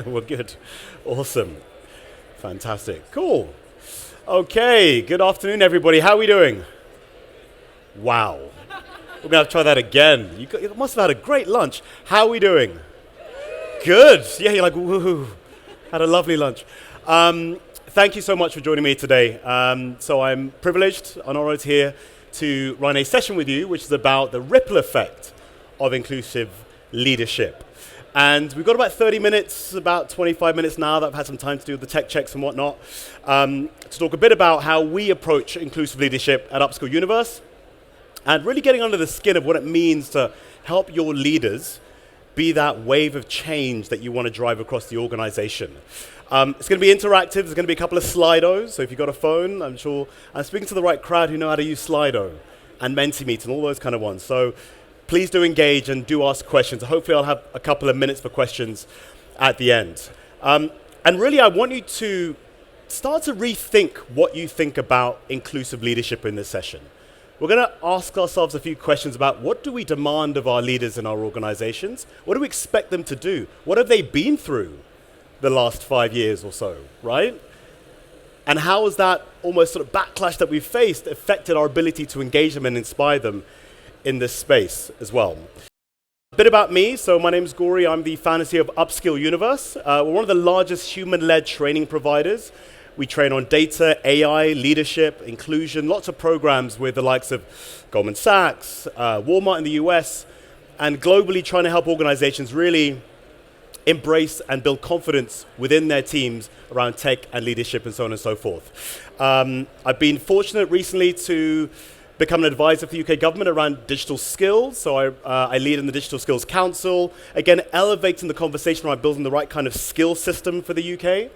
We're good. Awesome. Fantastic. Cool. Okay, good afternoon, everybody. How are we doing? Wow. We're going to have to try that again. You must have had a great lunch. How are we doing? Good. Yeah, you're like, woohoo. Had a lovely lunch. Thank you so much for joining me today. So I'm privileged, honored here to run a session with you, which is about the ripple effect of inclusive leadership. And we've got about 30 minutes, about 25 minutes now that I've had some time to do the tech checks and whatnot, to talk a bit about how we approach inclusive leadership at Upskill Universe, and really getting under the skin of what it means to help your leaders be that wave of change that you want to drive across the organization. It's going to be interactive. There's going to be a couple of Slidos. So if you've got a phone, I'm sure I'm speaking to the right crowd who know how to use Slido and Mentimeter and all those kind of ones. So please do engage and do ask questions. Hopefully I'll have a couple of minutes for questions at the end. And really I want you to start to rethink what you think about inclusive leadership in this session. We're going to ask ourselves a few questions about what do we demand of our leaders in our organizations? What do we expect them to do? What have they been through the last 5 years or so, right? And how has that almost sort of backlash that we've faced affected our ability to engage them and inspire them in this space as well? A bit about me. So my name's Gori. I'm the founder of Upskill Universe. We're one of the largest human-led training providers. We train on data, AI, leadership, inclusion, lots of programs with the likes of Goldman Sachs, Walmart in the US, and globally trying to help organizations really embrace and build confidence within their teams around tech and leadership and so on and so forth. I've been fortunate recently to become an advisor for the UK government around digital skills. So I lead in the Digital Skills Council, again, elevating the conversation around building the right kind of skill system for the UK.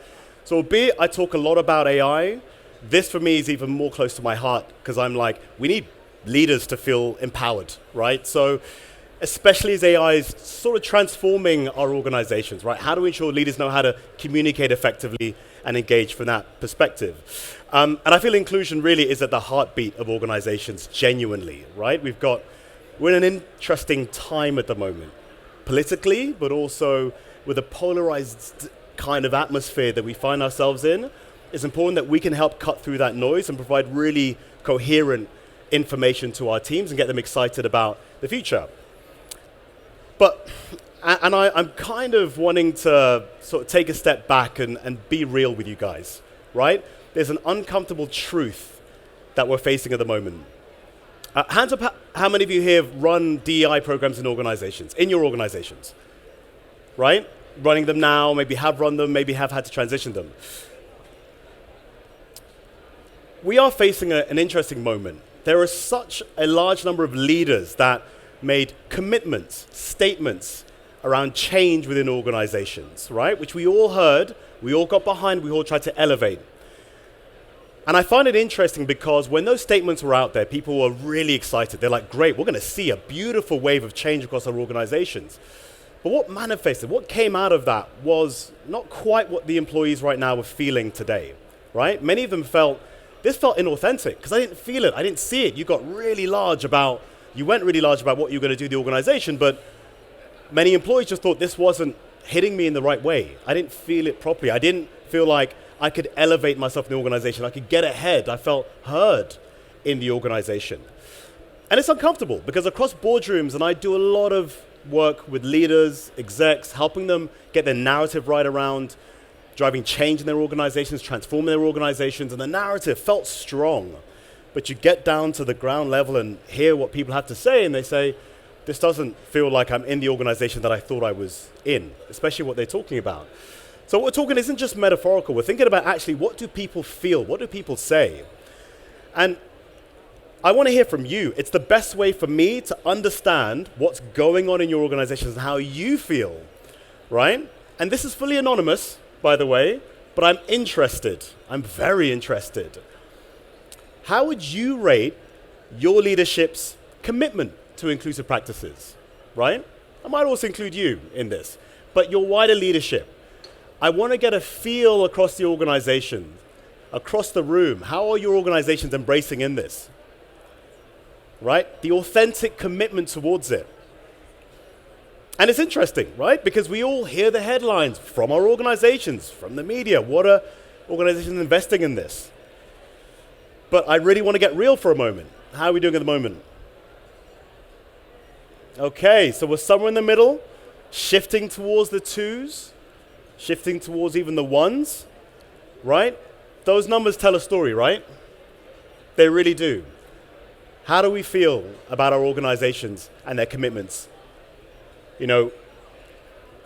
So albeit I talk a lot about AI, this for me is even more close to my heart because I'm like, we need leaders to feel empowered, right? So especially as AI is sort of transforming our organizations, right? How do we ensure leaders know how to communicate effectively and engage from that perspective? And I feel inclusion really is at the heartbeat of organizations, genuinely, right? We're in an interesting time at the moment, politically, but also with a polarized kind of atmosphere that we find ourselves in. It's important that we can help cut through that noise and provide really coherent information to our teams and get them excited about the future. I'm kind of wanting to sort of take a step back and be real with you guys, right? There's an uncomfortable truth that we're facing at the moment. Hands up, how many of you here have run DEI programs in organizations, in your organizations, right? Running them now, maybe have run them, maybe have had to transition them. We are facing an interesting moment. There are such a large number of leaders that made commitments, statements around change within organizations, right? Which we all heard, we all got behind, we all tried to elevate. And I find it interesting because when those statements were out there, people were really excited. They're like, great, we're going to see a beautiful wave of change across our organizations. But what manifested, what came out of that was not quite what the employees right now were feeling today, right? Many of them this felt inauthentic because I didn't feel it, I didn't see it. You went really large about what you were going to do in the organization, but many employees just thought this wasn't hitting me in the right way. I didn't feel it properly. I didn't feel like I could elevate myself in the organization. I could get ahead. I felt heard in the organization. And it's uncomfortable because across boardrooms, and I do a lot of work with leaders, execs, helping them get their narrative right around driving change in their organizations, transforming their organizations, and the narrative felt strong. But you get down to the ground level and hear what people have to say, and they say, this doesn't feel like I'm in the organization that I thought I was in, especially what they're talking about. So what we're talking isn't just metaphorical. We're thinking about actually what do people feel? What do people say? And I want to hear from you. It's the best way for me to understand what's going on in your organizations and how you feel, right? And this is fully anonymous, by the way, but I'm interested. I'm very interested. How would you rate your leadership's commitment to inclusive practices, right? I might also include you in this, but your wider leadership. I want to get a feel across the organization, across the room. How are your organizations embracing in this? Right? The authentic commitment towards it. And it's interesting, right? Because we all hear the headlines from our organizations, from the media. What are organizations investing in this? But I really want to get real for a moment. How are we doing at the moment? Okay, so we're somewhere in the middle, shifting towards the 2s, shifting towards even the 1s, right? Those numbers tell a story, right? They really do. How do we feel about our organizations and their commitments? You know,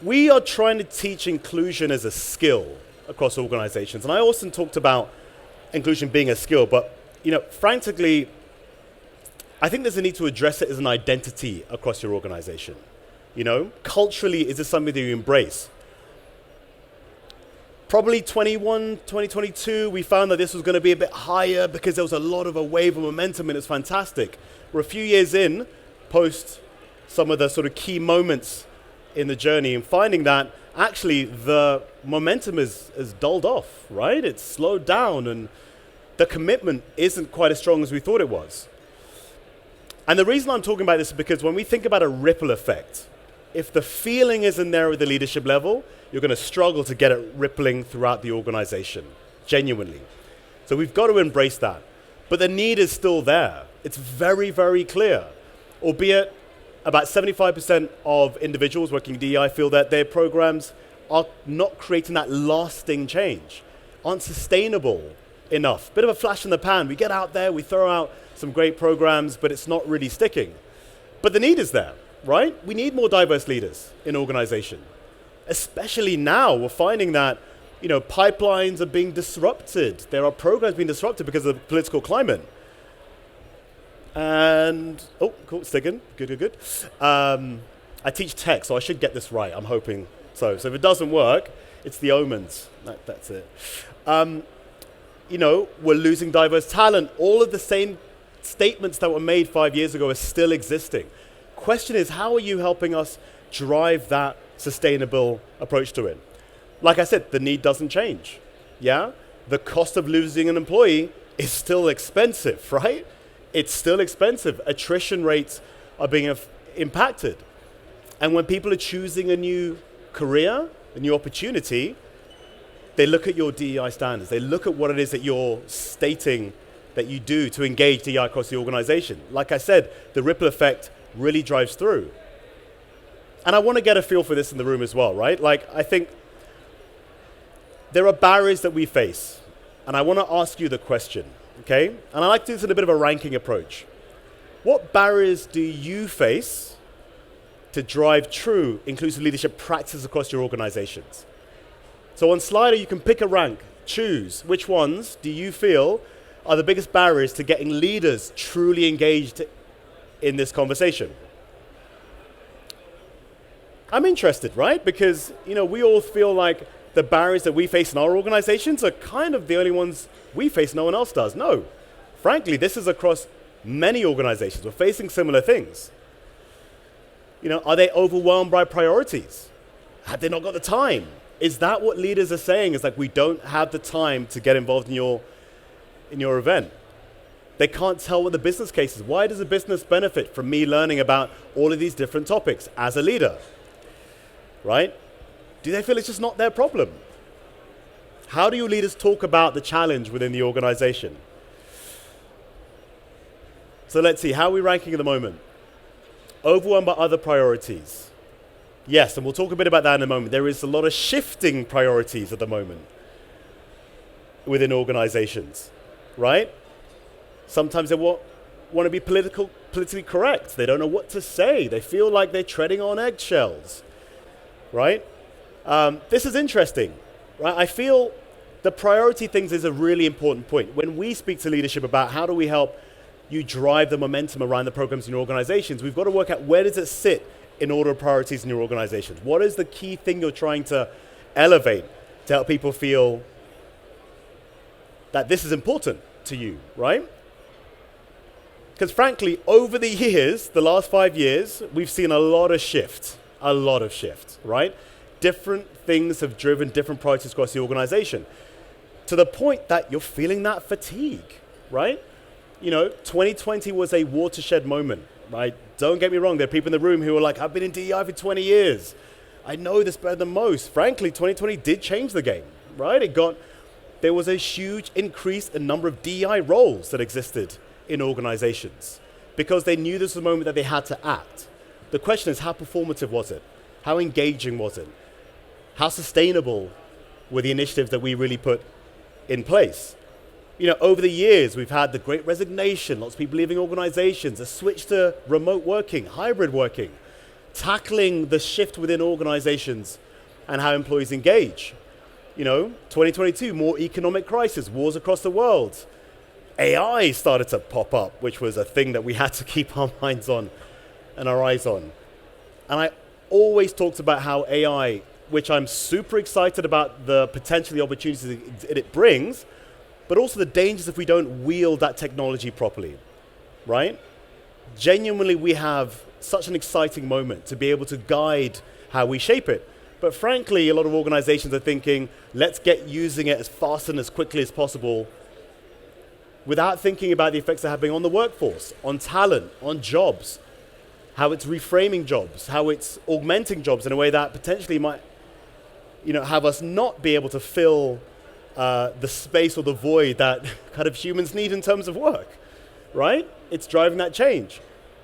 we are trying to teach inclusion as a skill across organizations. And I often talked about inclusion being a skill, but, you know, frankly, I think there's a need to address it as an identity across your organization. You know, culturally, is this something that you embrace? Probably 2022, we found that this was going to be a bit higher because there was a lot of a wave of momentum and it's fantastic. We're a few years in, post some of the sort of key moments in the journey and finding that actually the momentum is dulled off, right? It's slowed down and the commitment isn't quite as strong as we thought it was. And the reason I'm talking about this is because when we think about a ripple effect, if the feeling isn't there at the leadership level, you're going to struggle to get it rippling throughout the organization, genuinely. So we've got to embrace that. But the need is still there. It's very, very clear. Albeit about 75% of individuals working in DEI feel that their programs are not creating that lasting change, aren't sustainable enough. Bit of a flash in the pan. We get out there, we throw out some great programs, but it's not really sticking. But the need is there, right? We need more diverse leaders in organization. Especially now, we're finding that, you know, pipelines are being disrupted. There are programs being disrupted because of the political climate. And, oh, cool, sticking, good. I teach tech, so I should get this right, I'm hoping so. So if it doesn't work, it's the omens, that's it. You know, we're losing diverse talent. All of the same statements that were made 5 years ago are still existing. Question is, how are you helping us drive that sustainable approach to it? Like I said, the need doesn't change, yeah? The cost of losing an employee is still expensive, right? It's still expensive. Attrition rates are being impacted. And when people are choosing a new career, a new opportunity, they look at your DEI standards. They look at what it is that you're stating that you do to engage DEI across the organization. Like I said, the ripple effect really drives through. And I want to get a feel for this in the room as well, right? Like, I think there are barriers that we face. And I want to ask you the question, okay? And I like to do this in a bit of a ranking approach. What barriers do you face to drive true inclusive leadership practices across your organizations? So on Slido, you can pick a rank, choose which ones do you feel are the biggest barriers to getting leaders truly engaged in this conversation. I'm interested, right? Because, you know, we all feel like the barriers that we face in our organizations are kind of the only ones we face, no one else does. No, frankly, this is across many organizations. We're facing similar things. You know, are they overwhelmed by priorities? Have they not got the time? Is that what leaders are saying? Is like, we don't have the time to get involved in your event. They can't tell what the business case is. Why does a business benefit from me learning about all of these different topics as a leader? Right? Do they feel it's just not their problem? How do your leaders talk about the challenge within the organization? So let's see, how are we ranking at the moment? Overwhelmed by other priorities. Yes, and we'll talk a bit about that in a moment. There is a lot of shifting priorities at the moment within organizations, right? Sometimes they want to be politically correct. They don't know what to say. They feel like they're treading on eggshells, right? This is interesting, right? I feel the priority things is a really important point. When we speak to leadership about how do we help you drive the momentum around the programs in your organizations, we've got to work out where does it sit in order of priorities in your organizations. What is the key thing you're trying to elevate to help people feel that this is important to you, right? Because frankly, over the years, the last 5 years, we've seen a lot of shift, right? Different things have driven different priorities across the organization to the point that you're feeling that fatigue, right? You know, 2020 was a watershed moment, right? Don't get me wrong, there are people in the room who are like, I've been in DEI for 20 years. I know this better than most. Frankly, 2020 did change the game, right? There was a huge increase in number of DEI roles that existed in organizations because they knew this was the moment that they had to act. The question is, how performative was it? How engaging was it? How sustainable were the initiatives that we really put in place? Over the years, we've had the Great Resignation, lots of people leaving organizations, a switch to remote working, hybrid working, tackling the shift within organizations and how employees engage. 2022, more economic crisis, wars across the world. AI started to pop up, which was a thing that we had to keep our minds on and our eyes on. And I always talked about how AI, which I'm super excited about the potential, the opportunities it brings, but also the dangers if we don't wield that technology properly, right? Genuinely, we have such an exciting moment to be able to guide how we shape it. But frankly, a lot of organizations are thinking, let's get using it as fast and as quickly as possible without thinking about the effects they're having on the workforce, on talent, on jobs, how it's reframing jobs, how it's augmenting jobs in a way that potentially might have us not be able to fill the space or the void that kind of humans need in terms of work, right? It's driving that change.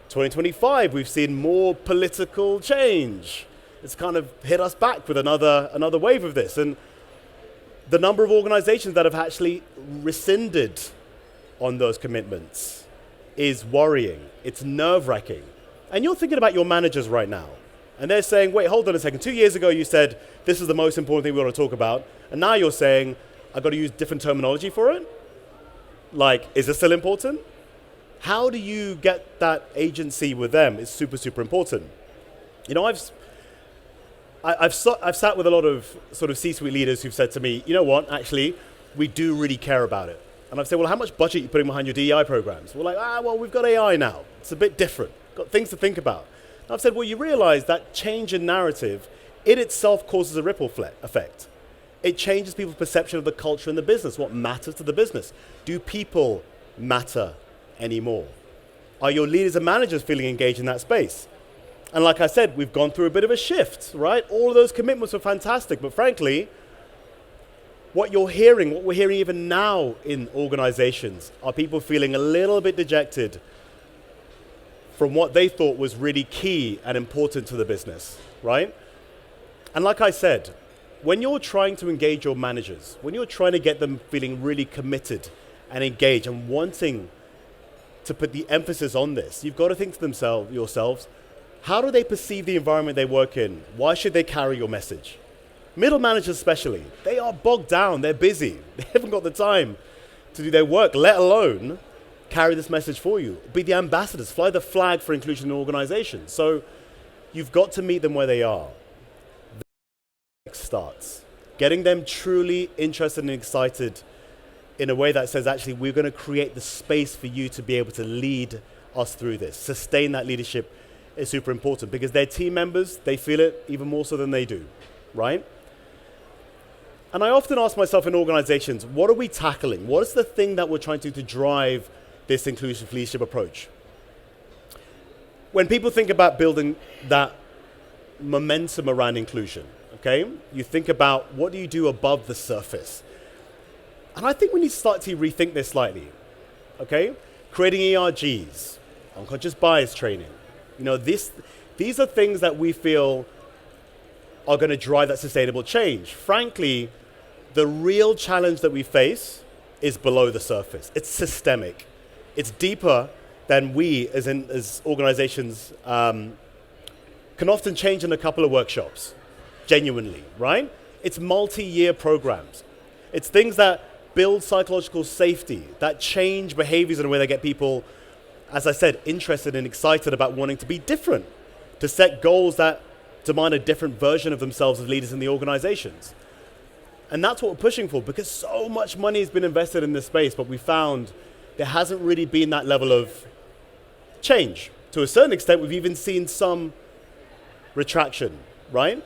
2025, we've seen more political change. It's kind of hit us back with another wave of this. And the number of organizations that have actually rescinded on those commitments is worrying. It's nerve-wracking. And you're thinking about your managers right now. And they're saying, wait, hold on a second. 2 years ago, you said, this is the most important thing we want to talk about. And now you're saying, I've got to use different terminology for it? Like, is this still important? How do you get that agency with them is super, super important. I've sat with a lot of sort of C-suite leaders who've said to me, you know what, actually, we do really care about it. And I've said, well, how much budget are you putting behind your DEI programs? We're like, well, we've got AI now. It's a bit different. Got things to think about. And I've said, well, you realize that change in narrative, it itself causes a ripple effect. It changes people's perception of the culture and the business, what matters to the business. Do people matter anymore? Are your leaders and managers feeling engaged in that space? And like I said, we've gone through a bit of a shift, right? All of those commitments were fantastic, but frankly, what we're hearing even now in organizations are people feeling a little bit dejected from what they thought was really key and important to the business, right? And like I said, when you're trying to engage your managers, when you're trying to get them feeling really committed and engaged and wanting to put the emphasis on this, you've got to think to yourselves, how do they perceive the environment they work in? Why should they carry your message? Middle managers especially, they are bogged down, they're busy. They haven't got the time to do their work, let alone carry this message for you. Be the ambassadors, fly the flag for inclusion in organizations. So you've got to meet them where they are. Starts getting them truly interested and excited in a way that says, actually, we're going to create the space for you to be able to lead us through this. Sustain that leadership is super important because their team members, they feel it even more so than they do, right? And I often ask myself in organizations, what are we tackling? What is the thing that we're trying to do to drive this inclusive leadership approach? When people think about building that momentum around inclusion, okay, you think about what do you do above the surface? And I think we need to start to rethink this slightly, okay? Creating ERGs, unconscious bias training. These are things that we feel are going to drive that sustainable change. Frankly, the real challenge that we face is below the surface. It's systemic. It's deeper than we as organizations can often change in a couple of workshops. Genuinely, right? It's multi-year programs. It's things that build psychological safety, that change behaviors in a way that get people, as I said, interested and excited about wanting to be different, to set goals that demand a different version of themselves as leaders in the organizations. And that's what we're pushing for because so much money has been invested in this space, but we found there hasn't really been that level of change. To a certain extent, we've even seen some retraction, right?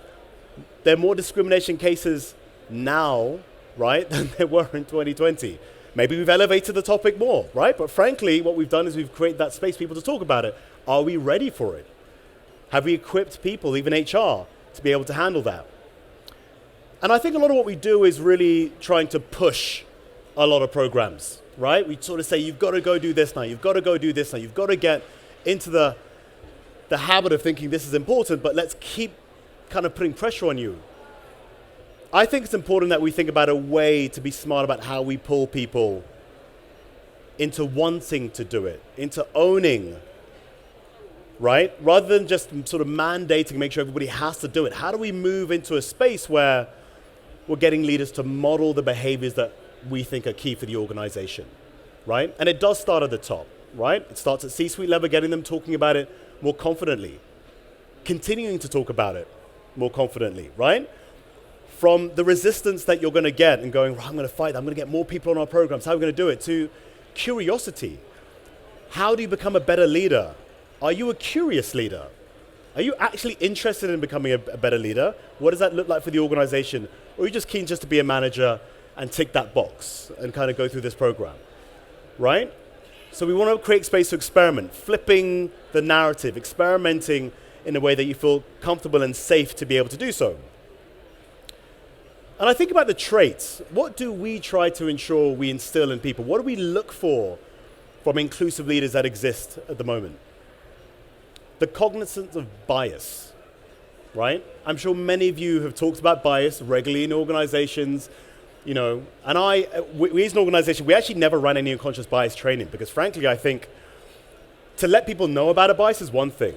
There are more discrimination cases now, right, than there were in 2020. Maybe we've elevated the topic more, right? But frankly, what we've done is we've created that space for people to talk about it. Are we ready for it? Have we equipped people, even HR, to be able to handle that? And I think a lot of what we do is really trying to push a lot of programs, right? We sort of say, you've got to go do this now, you've got to go do this now, you've got to get into the habit of thinking this is important, but let's keep kind of putting pressure on you. I think it's important that we think about a way to be smart about how we pull people into wanting to do it, into owning, right? Rather than just sort of mandating, make sure everybody has to do it. How do we move into a space where we're getting leaders to model the behaviors that we think are key for the organization, right? And it does start at the top, right? It starts at C-suite level, getting them talking about it more confidently, continuing to talk about it more confidently, right? From the resistance that you're going to get and going, I'm going to fight, I'm going to get more people on our programs, how are we going to do it, to curiosity. How do you become a better leader? Are you a curious leader? Are you actually interested in becoming a better leader? What does that look like for the organization? Or are you just keen just to be a manager and tick that box and kind of go through this program, right? So we want to create space to experiment, flipping the narrative, experimenting in a way that you feel comfortable and safe to be able to do so. And I think about the traits. What do we try to ensure we instill in people? What do we look for from inclusive leaders that exist at the moment? The cognizance of bias, right? I'm sure many of you have talked about bias regularly in organizations, you know, and we as an organization, we actually never ran any unconscious bias training because frankly, I think to let people know about a bias is one thing.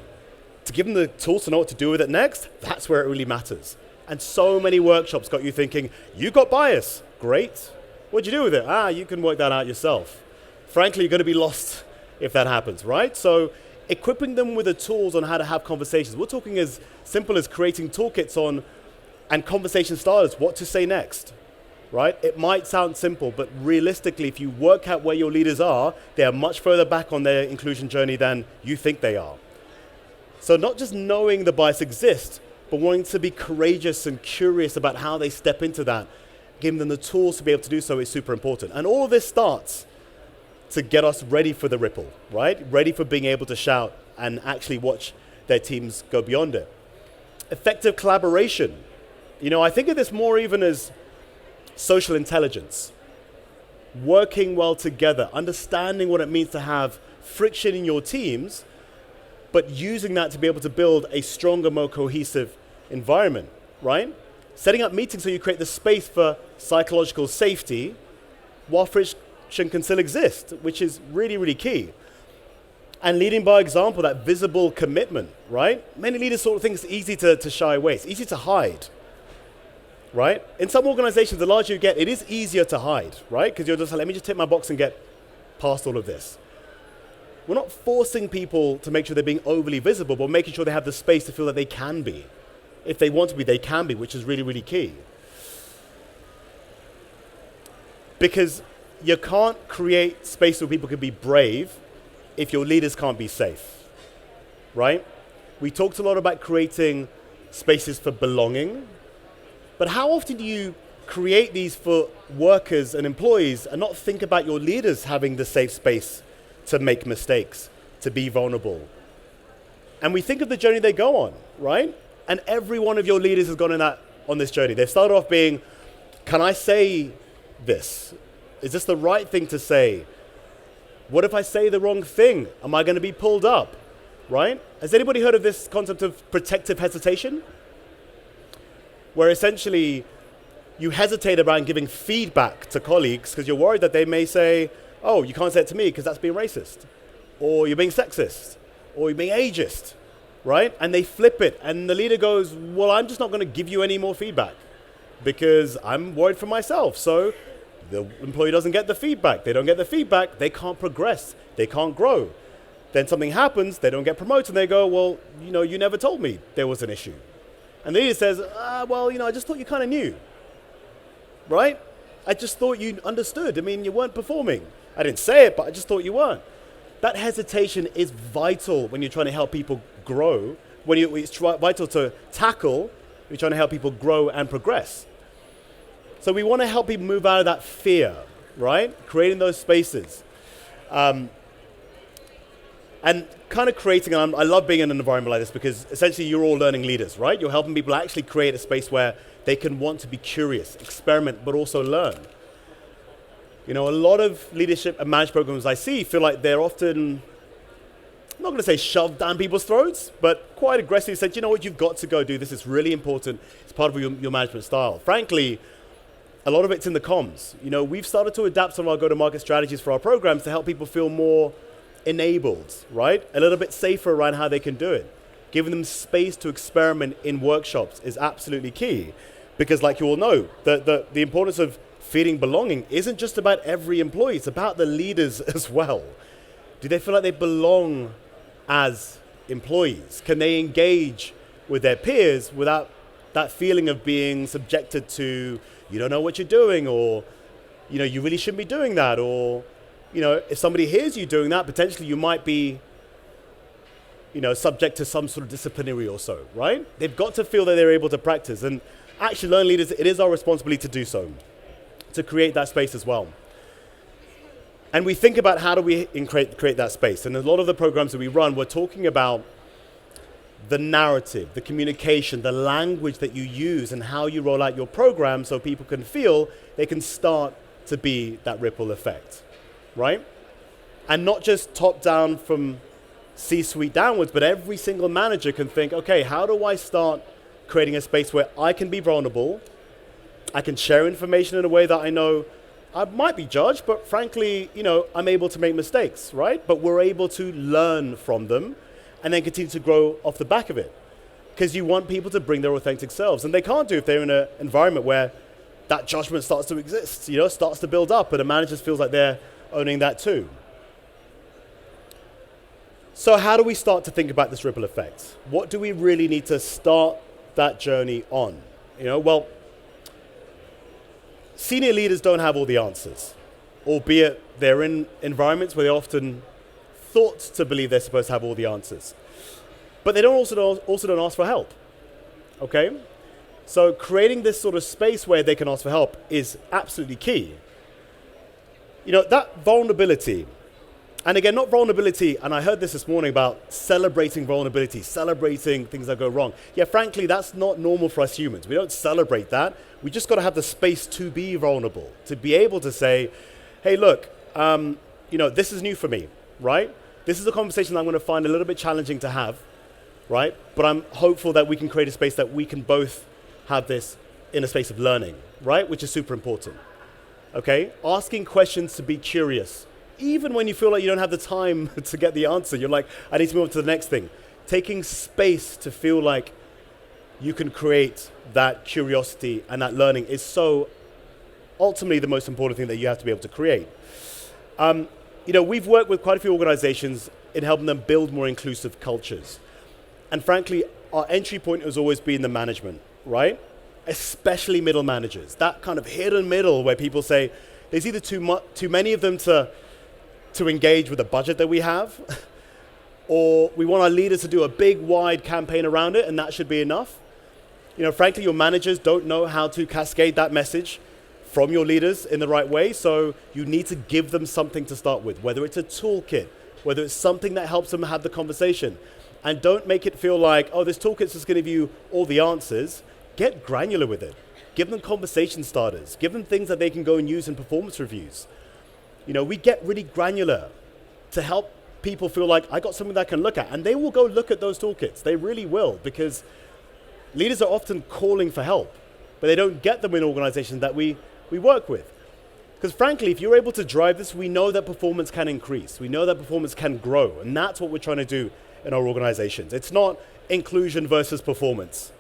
To give them the tools to know what to do with it next, that's where it really matters. And so many workshops got you thinking, you got bias, great. What'd you do with it? You can work that out yourself. Frankly, you're gonna be lost if that happens, right? So equipping them with the tools on how to have conversations. We're talking as simple as creating toolkits on, and conversation starters, what to say next, right? It might sound simple, but realistically, if you work out where your leaders are, they are much further back on their inclusion journey than you think they are. So not just knowing the bias exists, but wanting to be courageous and curious about how they step into that, giving them the tools to be able to do so is super important. And all of this starts to get us ready for the ripple, right? Ready for being able to shout and actually watch their teams go beyond it. Effective collaboration. You know, I think of this more even as social intelligence. Working well together, understanding what it means to have friction in your teams, but using that to be able to build a stronger, more cohesive environment, right? Setting up meetings so you create the space for psychological safety while friction can still exist, which is really, really key. And leading by example, that visible commitment, right? Many leaders sort of think it's easy to shy away. It's easy to hide, right? In some organizations, the larger you get, it is easier to hide, right? Because you're just like, let me just tick my box and get past all of this. We're not forcing people to make sure they're being overly visible, but making sure they have the space to feel that they can be. If they want to be, they can be, which is really, really key. Because you can't create space where people can be brave if your leaders can't be safe, right? We talked a lot about creating spaces for belonging, but how often do you create these for workers and employees and not think about your leaders having the safe space to make mistakes, to be vulnerable? And we think of the journey they go on, right? And every one of your leaders has gone on this journey. They've started off being, can I say this? Is this the right thing to say? What if I say the wrong thing? Am I going to be pulled up, right? Has anybody heard of this concept of protective hesitation? Where essentially you hesitate around giving feedback to colleagues because you're worried that they may say, oh, you can't say it to me because that's being racist, or you're being sexist, or you're being ageist, right? And they flip it, and the leader goes, well, I'm just not going to give you any more feedback because I'm worried for myself. So the employee doesn't get the feedback. They don't get the feedback. They can't progress. They can't grow. Then something happens. They don't get promoted. And they go, well, you know, you never told me there was an issue. And the leader says, well, you know, I just thought you kind of knew, right? I just thought you understood. I mean, you weren't performing. I didn't say it, but I just thought you weren't. That hesitation is vital when you're trying to help people grow. It's vital to tackle, you're trying to help people grow and progress. So we want to help people move out of that fear, right? Creating those spaces. And kind of creating, and I love being in an environment like this because essentially you're all learning leaders, right? You're helping people actually create a space where they can want to be curious, experiment, but also learn. A lot of leadership and management programs I see feel like they're often, I'm not going to say shoved down people's throats, but quite aggressively said, you know what, you've got to go do this. It's really important. It's part of your management style. Frankly, a lot of it's in the comms. We've started to adapt some of our go-to-market strategies for our programs to help people feel more enabled, right? A little bit safer around how they can do it. Giving them space to experiment in workshops is absolutely key. Because like you all know, the importance of feeling belonging isn't just about every employee, it's about the leaders as well. Do they feel like they belong as employees? Can they engage with their peers without that feeling of being subjected to, you don't know what you're doing, or, you really shouldn't be doing that, or, if somebody hears you doing that, potentially you might be, subject to some sort of disciplinary or so, right? They've got to feel that they're able to practice. And actually, learn leaders, it is our responsibility to do so, to create that space as well. And we think about how do we create that space. And a lot of the programs that we run, we're talking about the narrative, the communication, the language that you use and how you roll out your program so people can feel they can start to be that ripple effect, right? And not just top down from C-suite downwards, but every single manager can think, okay, how do I start creating a space where I can be vulnerable, I can share information in a way that I know I might be judged, but frankly, I'm able to make mistakes, right? But we're able to learn from them and then continue to grow off the back of it. Because you want people to bring their authentic selves. And they can't do if they're in an environment where that judgment starts to exist, starts to build up, and a manager feels like they're owning that too. So how do we start to think about this ripple effect? What do we really need to start that journey on? Well, senior leaders don't have all the answers, albeit they're in environments where they're often thought to believe they're supposed to have all the answers. But they also don't ask for help, okay? So creating this sort of space where they can ask for help is absolutely key. That vulnerability, and again, not vulnerability, and I heard this morning about celebrating vulnerability, celebrating things that go wrong. Yeah, frankly, that's not normal for us humans. We don't celebrate that. We just got to have the space to be vulnerable, to be able to say, hey, look, this is new for me, right? This is a conversation I'm going to find a little bit challenging to have, right? But I'm hopeful that we can create a space that we can both have this in a space of learning, right? Which is super important, okay? Asking questions to be curious. Even when you feel like you don't have the time to get the answer, you're like, I need to move on to the next thing. Taking space to feel like you can create that curiosity and that learning is so ultimately the most important thing that you have to be able to create. We've worked with quite a few organizations in helping them build more inclusive cultures. And frankly, our entry point has always been the management, right? Especially middle managers. That kind of hidden middle where people say, there's either too many of them to engage with the budget that we have, or we want our leaders to do a big, wide campaign around it, and that should be enough. Frankly, your managers don't know how to cascade that message from your leaders in the right way, so you need to give them something to start with, whether it's a toolkit, whether it's something that helps them have the conversation. And don't make it feel like, oh, this toolkit's just going to give you all the answers. Get granular with it. Give them conversation starters. Give them things that they can go and use in performance reviews. We get really granular to help people feel like I got something that I can look at. And they will go look at those toolkits. They really will, because leaders are often calling for help, but they don't get them in organizations that we work with. Because frankly, if you're able to drive this, we know that performance can increase. We know that performance can grow. And that's what we're trying to do in our organizations. It's not inclusion versus performance,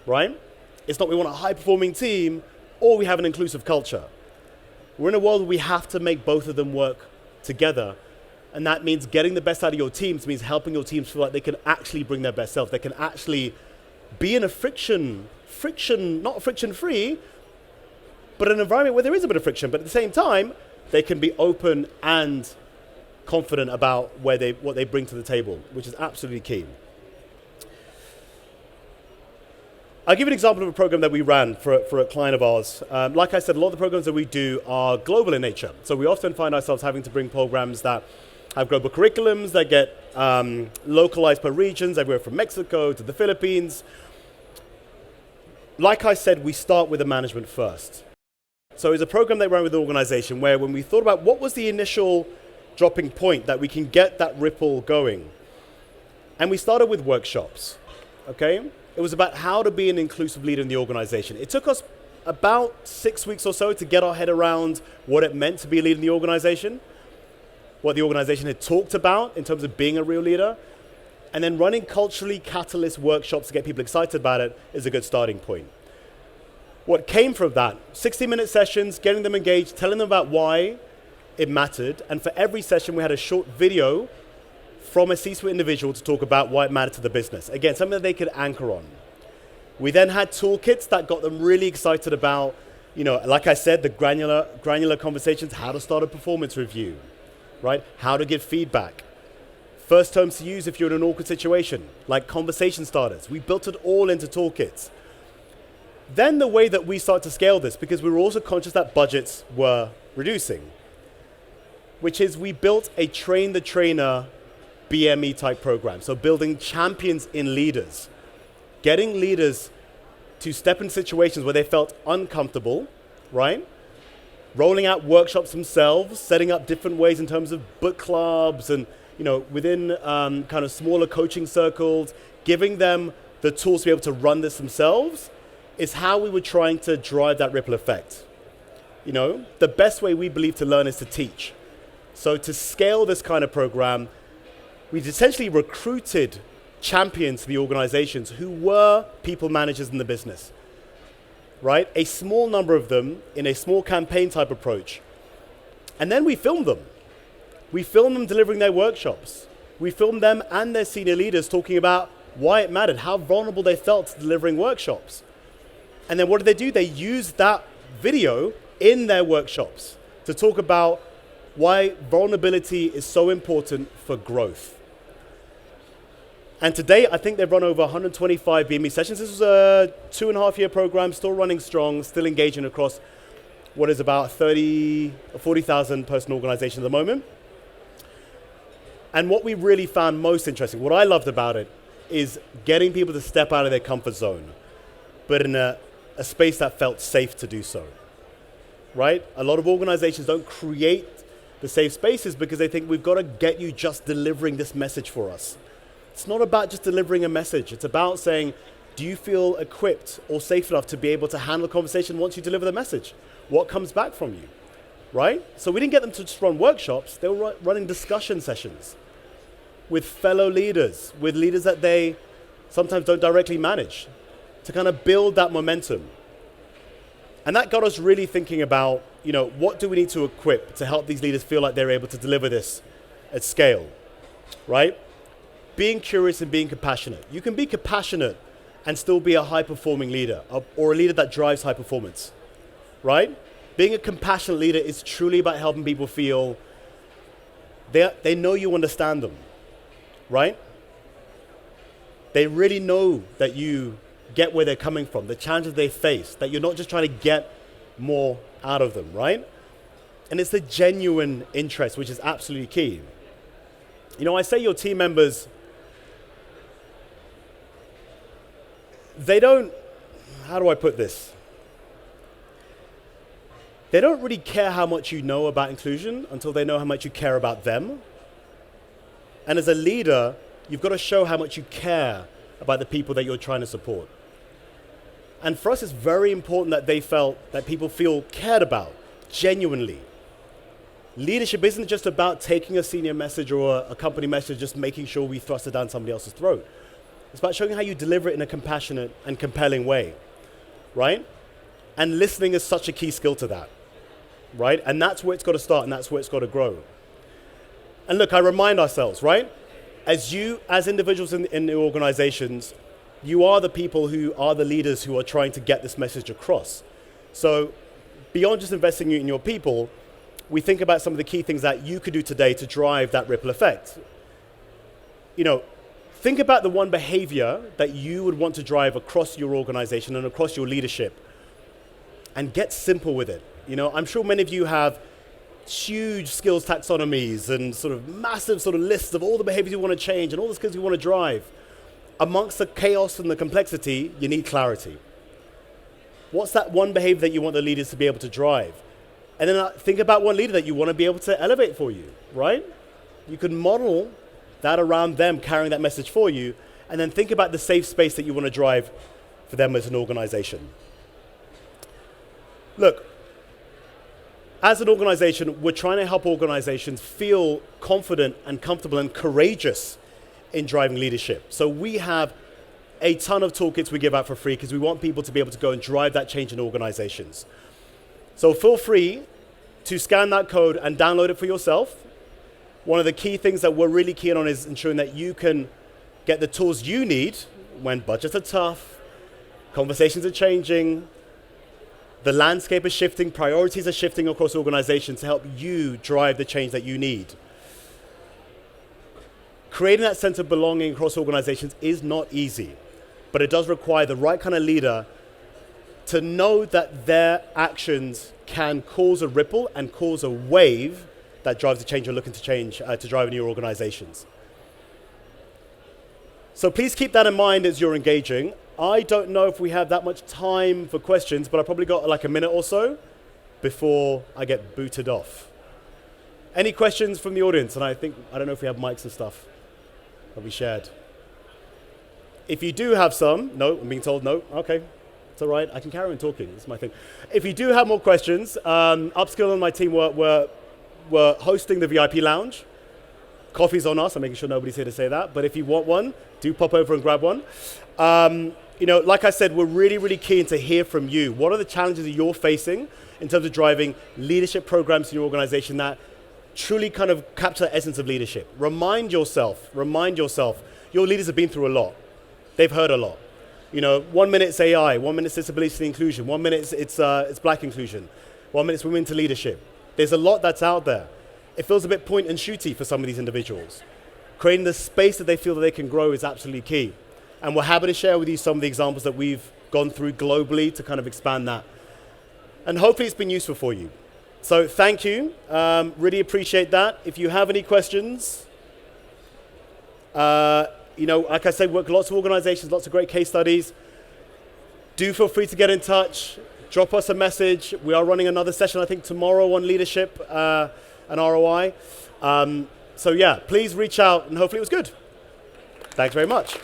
right? It's not we want a high-performing team or we have an inclusive culture. We're in a world where we have to make both of them work together. And that means getting the best out of your teams, means helping your teams feel like they can actually bring their best self. They can actually be in a not friction-free, but an environment where there is a bit of friction. But at the same time, they can be open and confident about what they bring to the table, which is absolutely key. I'll give you an example of a program that we ran for a client of ours. Like I said, a lot of the programs that we do are global in nature. So we often find ourselves having to bring programs that have global curriculums that get localized per regions, everywhere from Mexico to the Philippines. Like I said, we start with the management first. So it's a program they ran with the organization where when we thought about what was the initial dropping point that we can get that ripple going, and we started with workshops, okay? It was about how to be an inclusive leader in the organization. It took us about 6 weeks or so to get our head around what it meant to be a leader in the organization, what the organization had talked about in terms of being a real leader, and then running culturally catalyst workshops to get people excited about it is a good starting point. What came from that, 60-minute sessions, getting them engaged, telling them about why it mattered, and for every session we had a short video from a C-suite individual to talk about why it mattered to the business. Again, something that they could anchor on. We then had toolkits that got them really excited about, like I said, the granular conversations, how to start a performance review, right? How to give feedback. First terms to use if you're in an awkward situation, like conversation starters. We built it all into toolkits. Then the way that we start to scale this, because we were also conscious that budgets were reducing, which is we built a train the trainer BME type program. So building champions in leaders, getting leaders to step in situations where they felt uncomfortable, right? Rolling out workshops themselves, setting up different ways in terms of book clubs and within kind of smaller coaching circles, giving them the tools to be able to run this themselves is how we were trying to drive that ripple effect. The best way we believe to learn is to teach. So to scale this kind of program, we essentially recruited champions to the organizations who were people managers in the business, right? A small number of them in a small campaign type approach. And then we filmed them. We filmed them delivering their workshops. We filmed them and their senior leaders talking about why it mattered, how vulnerable they felt delivering workshops. And then what did they do? They used that video in their workshops to talk about why vulnerability is so important for growth. And today, I think they've run over 125 BME sessions. This was a 2.5-year program, still running strong, still engaging across what is about 30 or 40,000 person organization at the moment. And what we really found most interesting, what I loved about it, is getting people to step out of their comfort zone, but in a space that felt safe to do so, right? A lot of organizations don't create the safe spaces because they think we've got to get you just delivering this message for us. It's not about just delivering a message. It's about saying, do you feel equipped or safe enough to be able to handle a conversation once you deliver the message? What comes back from you, right? So we didn't get them to just run workshops. They were running discussion sessions with fellow leaders, with leaders that they sometimes don't directly manage, to kind of build that momentum. And that got us really thinking about, what do we need to equip to help these leaders feel like they're able to deliver this at scale, right? Being curious and being compassionate. You can be compassionate and still be a high-performing leader, or a leader that drives high performance, right? Being a compassionate leader is truly about helping people feel they know you understand them, right? They really know that you get where they're coming from, the challenges they face, that you're not just trying to get more out of them, right? And it's the genuine interest, which is absolutely key. I say your team members, they don't, how do I put this? They don't really care how much you know about inclusion until they know how much you care about them. And as a leader, you've got to show how much you care about the people that you're trying to support. And for us, it's very important that they felt that people feel cared about, genuinely. Leadership isn't just about taking a senior message or a company message, just making sure we thrust it down somebody else's throat. It's about showing how you deliver it in a compassionate and compelling way, right? And listening is such a key skill to that, right? And that's where it's got to start, and that's where it's got to grow. And look, I remind ourselves, right? As individuals in the organizations, you are the people who are the leaders who are trying to get this message across. So beyond just investing in your people, we think about some of the key things that you could do today to drive that ripple effect. Think about the one behavior that you would want to drive across your organization and across your leadership, and get simple with it. I'm sure many of you have huge skills taxonomies and sort of massive sort of lists of all the behaviors you want to change and all the skills you want to drive. Amongst the chaos and the complexity, you need clarity. What's that one behavior that you want the leaders to be able to drive? And then think about one leader that you want to be able to elevate for you, right? You can model that around them carrying that message for you, and then think about the safe space that you want to drive for them as an organization. Look, as an organization, we're trying to help organizations feel confident and comfortable and courageous in driving leadership. So we have a ton of toolkits we give out for free because we want people to be able to go and drive that change in organizations. So feel free to scan that code and download it for yourself. One of the key things that we're really keen on is ensuring that you can get the tools you need when budgets are tough, conversations are changing, the landscape is shifting, priorities are shifting across organizations to help you drive the change that you need. Creating that sense of belonging across organizations is not easy, but it does require the right kind of leader to know that their actions can cause a ripple and cause a wave that drives the change you're looking to change, to drive in your organizations. So please keep that in mind as you're engaging. I don't know if we have that much time for questions, but I probably got like a minute or so before I get booted off. Any questions from the audience? And I don't know if we have mics and stuff that we shared. If you do have some, no, I'm being told no, okay. It's all right, I can carry on talking, it's my thing. If you do have more questions, Upskill and my team were hosting the VIP lounge. Coffee's on us, I'm making sure nobody's here to say that, but if you want one, do pop over and grab one. Like I said, we're really, really keen to hear from you. What are the challenges that you're facing in terms of driving leadership programs in your organization that truly kind of capture the essence of leadership? Remind yourself, your leaders have been through a lot. They've heard a lot. 1 minute it's AI, 1 minute it's disability and inclusion, 1 minute it's black inclusion, 1 minute it's women to leadership. There's a lot that's out there. It feels a bit point and shooty for some of these individuals. Creating the space that they feel that they can grow is absolutely key. And we're happy to share with you some of the examples that we've gone through globally to kind of expand that. And hopefully it's been useful for you. So thank you, really appreciate that. If you have any questions, like I said, work lots of organizations, lots of great case studies. Do feel free to get in touch, drop us a message. We are running another session, I think, tomorrow on leadership and ROI. So yeah, please reach out and hopefully it was good. Thanks very much.